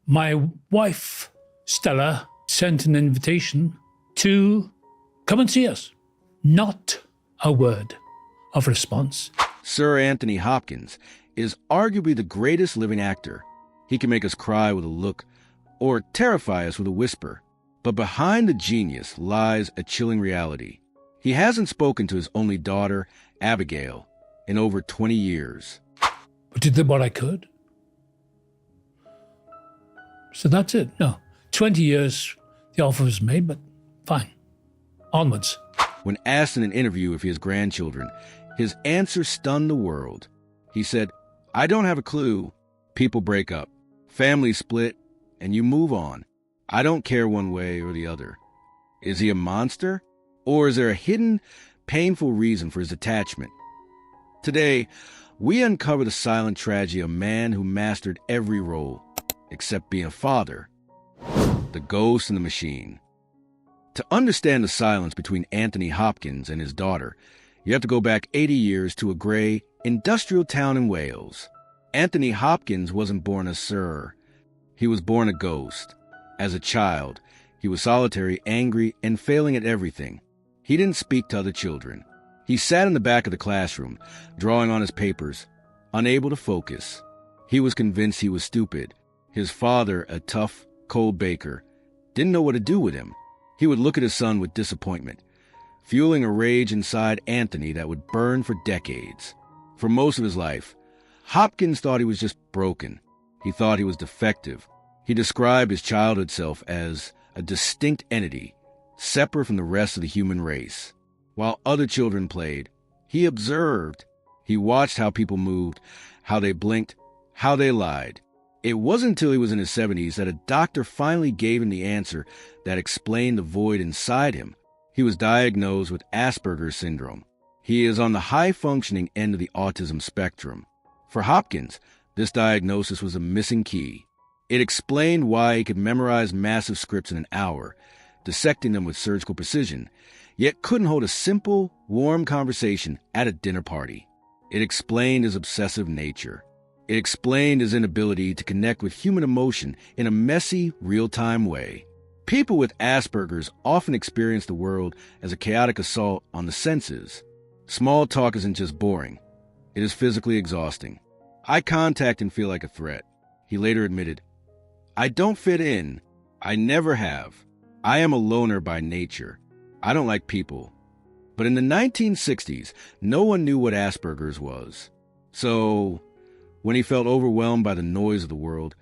My wife, Stella, sent an invitation to come and see us. Not a word of response. Sir Anthony Hopkins is arguably the greatest living actor. He can make us cry with a look or terrify us with a whisper. But behind the genius lies a chilling reality. He hasn't spoken to his only daughter, Abigail, in over 20 years. But did what I could. So that's it. No, 20 years the offer was made, but fine. Onwards. When asked in an interview if he has grandchildren, his answer stunned the world. He said, "I don't have a clue. People break up, families split, and you move on. I don't care one way or the other." Is he a monster? Or is there a hidden, painful reason for his detachment? Today, we uncover the silent tragedy of a man who mastered every role, except being a father. The Ghost in the Machine. To understand the silence between Anthony Hopkins and his daughter, you have to go back 80 years to a grey, industrial town in Wales. Anthony Hopkins wasn't born a sir. He was born a ghost. As a child, he was solitary, angry, and failing at everything. He didn't speak to other children. He sat in the back of the classroom, drawing on his papers, unable to focus. He was convinced he was stupid. His father, a tough, cold baker, didn't know what to do with him. He would look at his son with disappointment, fueling a rage inside Anthony that would burn for decades. For most of his life, Hopkins thought he was just broken. He thought he was defective. He described his childhood self as a distinct entity, separate from the rest of the human race. While other children played, he observed. He watched how people moved, how they blinked, how they lied. It wasn't until he was in his 70s that a doctor finally gave him the answer that explained the void inside him. He was diagnosed with Asperger syndrome. He is on the high-functioning end of the Autism Spectrum. For Hopkins, this diagnosis was a missing key. It explained why he could memorize massive scripts in an hour, dissecting them with surgical precision, yet couldn't hold a simple, warm conversation at a dinner party. It explained his obsessive nature. It explained his inability to connect with human emotion in a messy, real-time way. People with Asperger's often experience the world as a chaotic assault on the senses. Small talk isn't just boring. It is physically exhausting. Eye contact can feel like a threat. He later admitted, "I don't fit in. I never have. I am a loner by nature. I don't like people." But in the 1960s, no one knew what Asperger's was. So, when he felt overwhelmed by the noise of the world,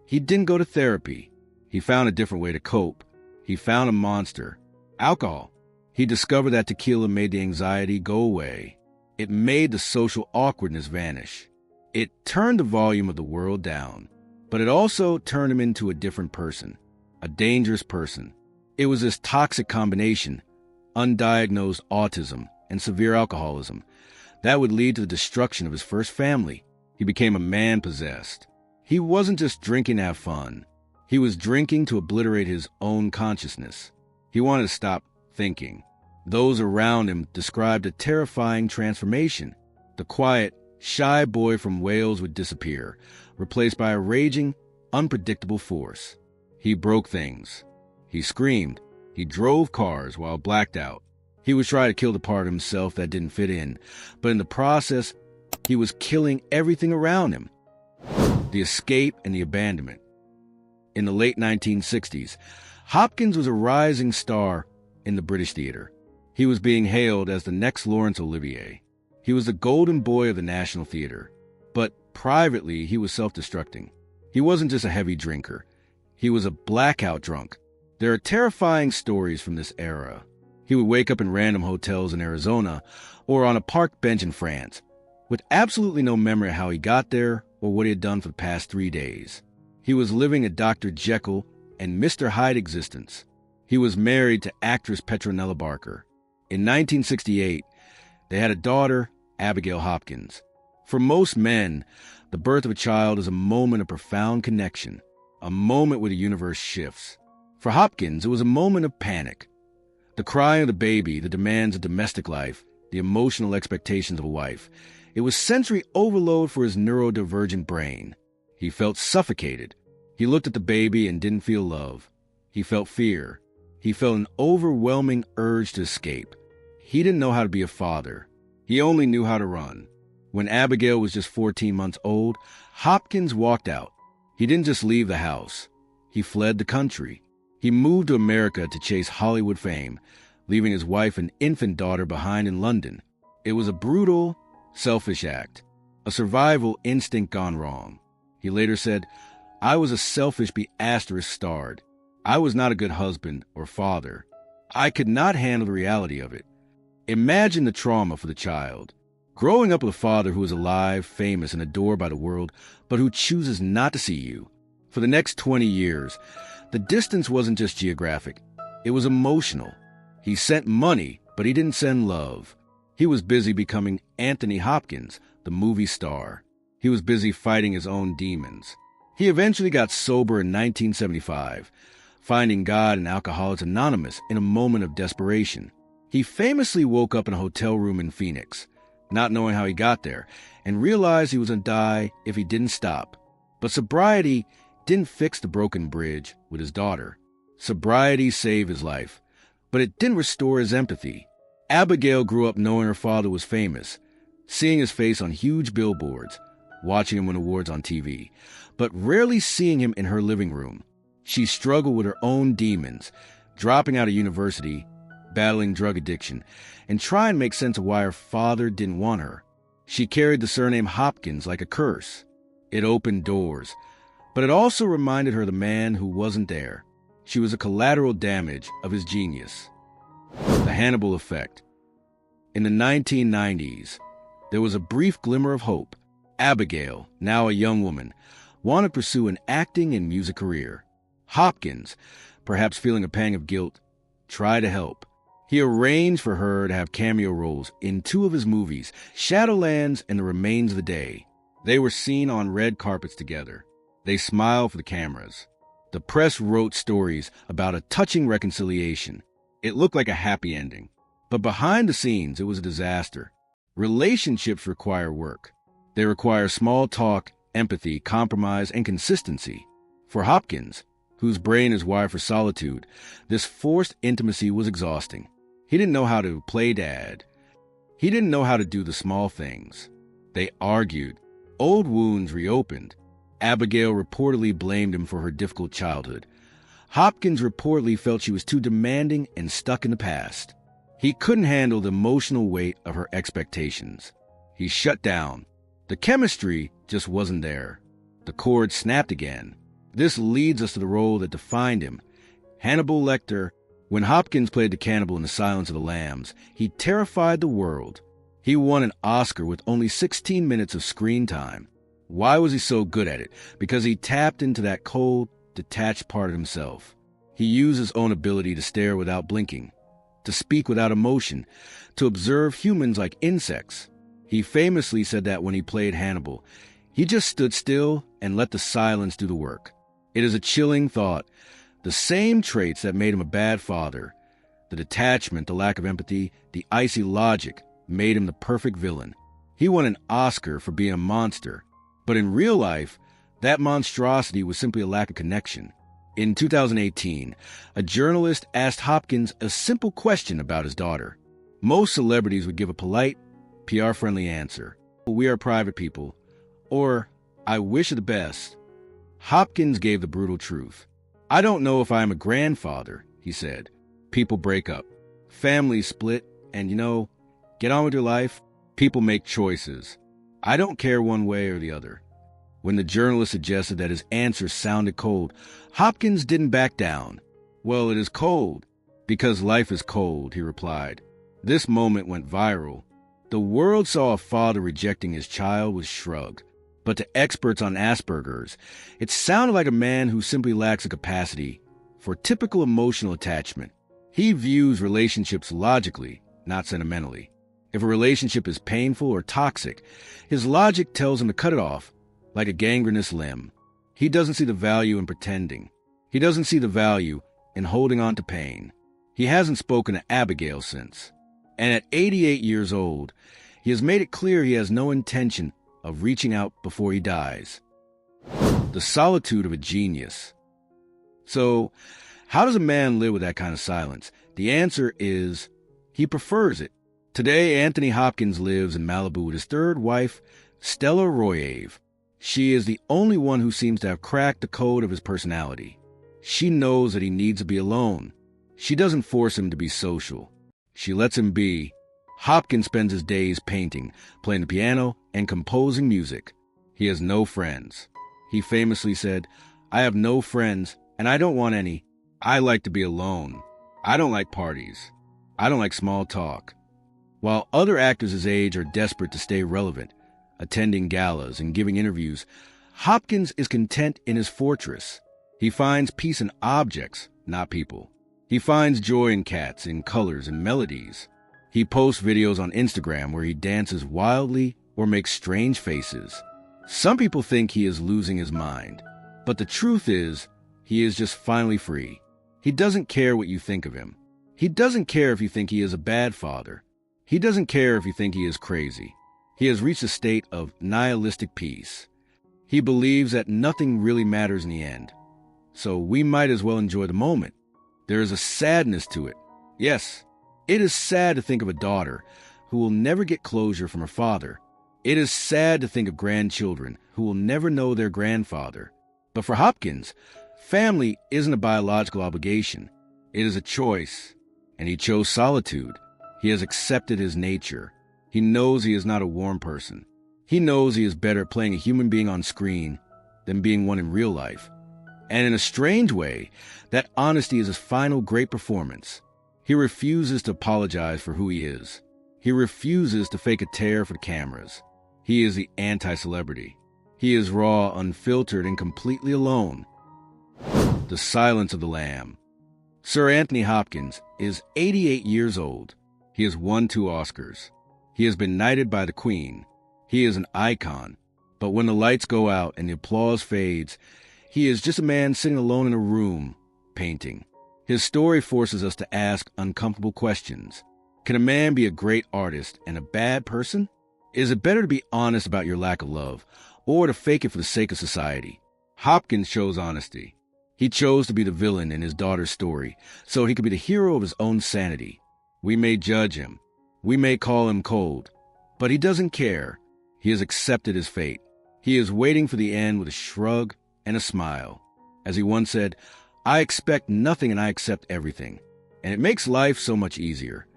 he didn't go to therapy. He found a different way to cope. He found a monster: alcohol. He discovered that tequila made the anxiety go away. It made the social awkwardness vanish. It turned the volume of the world down. But it also turned him into a different person, a dangerous person. It was this toxic combination, undiagnosed autism and severe alcoholism, that would lead to the destruction of his first family. He became a man possessed. He wasn't just drinking to have fun. He was drinking to obliterate his own consciousness. He wanted to stop thinking. Those around him described a terrifying transformation. The quiet, shy boy from Wales would disappear, replaced by a raging, unpredictable force. He broke things. He screamed. He drove cars while blacked out. He would try to kill the part of himself that didn't fit in, but in the process, he was killing everything around him. The escape and the abandonment. In the late 1960s, Hopkins was a rising star in the British theater. He was being hailed as the next Laurence Olivier. He was the golden boy of the National Theater. But privately, he was self-destructing. He wasn't just a heavy drinker. He was a blackout drunk. There are terrifying stories from this era. He would wake up in random hotels in Arizona or on a park bench in France, with absolutely no memory of how he got there or what he had done for the past 3 days. He was living a Dr. Jekyll and Mr. Hyde existence. He was married to actress Petronella Barker. In 1968, they had a daughter, Abigail Hopkins. For most men, the birth of a child is a moment of profound connection, a moment where the universe shifts. For Hopkins, it was a moment of panic. The crying of the baby, the demands of domestic life, the emotional expectations of a wife. It was sensory overload for his neurodivergent brain. He felt suffocated. He looked at the baby and didn't feel love. He felt fear. He felt an overwhelming urge to escape. He didn't know how to be a father. He only knew how to run. When Abigail was just 14 months old, Hopkins walked out. He didn't just leave the house. He fled the country. He moved to America to chase Hollywood fame, leaving his wife and infant daughter behind in London. It was a brutal, selfish act, a survival instinct gone wrong. He later said, "I was a selfish ****starred. I was not a good husband or father. I could not handle the reality of it." Imagine the trauma for the child. Growing up with a father who is alive, famous, and adored by the world, but who chooses not to see you. For the next 20 years, the distance wasn't just geographic. It was emotional. He sent money, but he didn't send love. He was busy becoming Anthony Hopkins, the movie star. He was busy fighting his own demons. He eventually got sober in 1975, finding God in Alcoholics Anonymous in a moment of desperation. He famously woke up in a hotel room in Phoenix, not knowing how he got there, and realized he was going to die if he didn't stop. But sobriety didn't fix the broken bridge with his daughter. Sobriety saved his life, but it didn't restore his empathy. Abigail grew up knowing her father was famous, seeing his face on huge billboards, watching him win awards on TV, but rarely seeing him in her living room. She struggled with her own demons, dropping out of university, battling drug addiction, and trying to make sense of why her father didn't want her. She carried the surname Hopkins like a curse. It opened doors, but it also reminded her of the man who wasn't there. She was a collateral damage of his genius. The Hannibal effect. In the 1990s, there was a brief glimmer of hope. Abigail, now a young woman, wanted to pursue an acting and music career. Hopkins, perhaps feeling a pang of guilt, tried to help. He arranged for her to have cameo roles in 2 of his movies, Shadowlands and The Remains of the Day. They were seen on red carpets together. They smiled for the cameras. The press wrote stories about a touching reconciliation. It looked like a happy ending. But behind the scenes, it was a disaster. Relationships require work. They require small talk, empathy, compromise, and consistency. For Hopkins, whose brain is wired for solitude, this forced intimacy was exhausting. He didn't know how to play dad. He didn't know how to do the small things. They argued. Old wounds reopened. Abigail reportedly blamed him for her difficult childhood. Hopkins reportedly felt she was too demanding and stuck in the past. He couldn't handle the emotional weight of her expectations. He shut down. The chemistry just wasn't there. The cord snapped again. This leads us to the role that defined him. Hannibal Lecter. When Hopkins played the cannibal in The Silence of the Lambs, he terrified the world. He won an Oscar with only 16 minutes of screen time. Why was he so good at it? Because he tapped into that cold, detached part of himself. He used his own ability to stare without blinking, to speak without emotion, to observe humans like insects. He famously said that when he played Hannibal, he just stood still and let the silence do the work. It is a chilling thought. The same traits that made him a bad father, the detachment, the lack of empathy, the icy logic, made him the perfect villain. He won an Oscar for being a monster, but in real life, that monstrosity was simply a lack of connection. In 2018, a journalist asked Hopkins a simple question about his daughter. Most celebrities would give a polite, PR-friendly answer. "We are private people," or "I wish her the best." Hopkins gave the brutal truth. "I don't know if I am a grandfather," he said. "People break up. Families split, and get on with your life. People make choices. I don't care one way or the other." When the journalist suggested that his answer sounded cold, Hopkins didn't back down. "Well, it is cold, because life is cold," he replied. This moment went viral. The world saw a father rejecting his child with shrug. But to experts on Aspergers, it sounded like a man who simply lacks a capacity for typical emotional attachment. He views relationships logically, not sentimentally. If a relationship is painful or toxic, his logic tells him to cut it off, like a gangrenous limb. He doesn't see the value in pretending. He doesn't see the value in holding on to pain. He hasn't spoken to Abigail since. And at 88 years old, he has made it clear he has no intention of reaching out before he dies. The solitude of a genius. So, how does a man live with that kind of silence? The answer is, he prefers it. Today, Anthony Hopkins lives in Malibu with his third wife, Stella Royave. She is the only one who seems to have cracked the code of his personality. She knows that he needs to be alone. She doesn't force him to be social. She lets him be. Hopkins spends his days painting, playing the piano, and composing music. He has no friends. He famously said, "I have no friends, and I don't want any. I like to be alone. I don't like parties. I don't like small talk." While other actors his age are desperate to stay relevant, attending galas and giving interviews, Hopkins is content in his fortress. He finds peace in objects, not people. He finds joy in cats, in colors and melodies. He posts videos on Instagram where he dances wildly or makes strange faces. Some people think he is losing his mind, but the truth is, he is just finally free. He doesn't care what you think of him. He doesn't care if you think he is a bad father. He doesn't care if you think he is crazy. He has reached a state of nihilistic peace. He believes that nothing really matters in the end. So we might as well enjoy the moment. There is a sadness to it. Yes, it is sad to think of a daughter who will never get closure from her father. It is sad to think of grandchildren who will never know their grandfather. But for Hopkins, family isn't a biological obligation. It is a choice, and he chose solitude. He has accepted his nature. He knows he is not a warm person. He knows he is better at playing a human being on screen than being one in real life. And in a strange way, that honesty is his final great performance. He refuses to apologize for who he is. He refuses to fake a tear for the cameras. He is the anti-celebrity. He is raw, unfiltered, and completely alone. The Silence of the Lamb. Sir Anthony Hopkins is 88 years old. He has won 2 Oscars. He has been knighted by the Queen. He is an icon. But when the lights go out and the applause fades, he is just a man sitting alone in a room, painting. His story forces us to ask uncomfortable questions. Can a man be a great artist and a bad person? Is it better to be honest about your lack of love, or to fake it for the sake of society? Hopkins chose honesty. He chose to be the villain in his daughter's story, so he could be the hero of his own sanity. We may judge him. We may call him cold. But he doesn't care. He has accepted his fate. He is waiting for the end with a shrug and a smile. As he once said, "I expect nothing and I accept everything." And it makes life so much easier.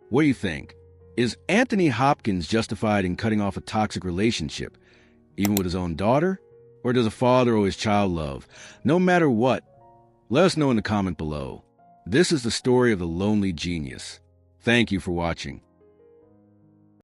What do you think? Is Anthony Hopkins justified in cutting off a toxic relationship, even with his own daughter? Or does a father owe his child love, no matter what? Let us know in the comment below. This is the story of the lonely genius. Thank you for watching.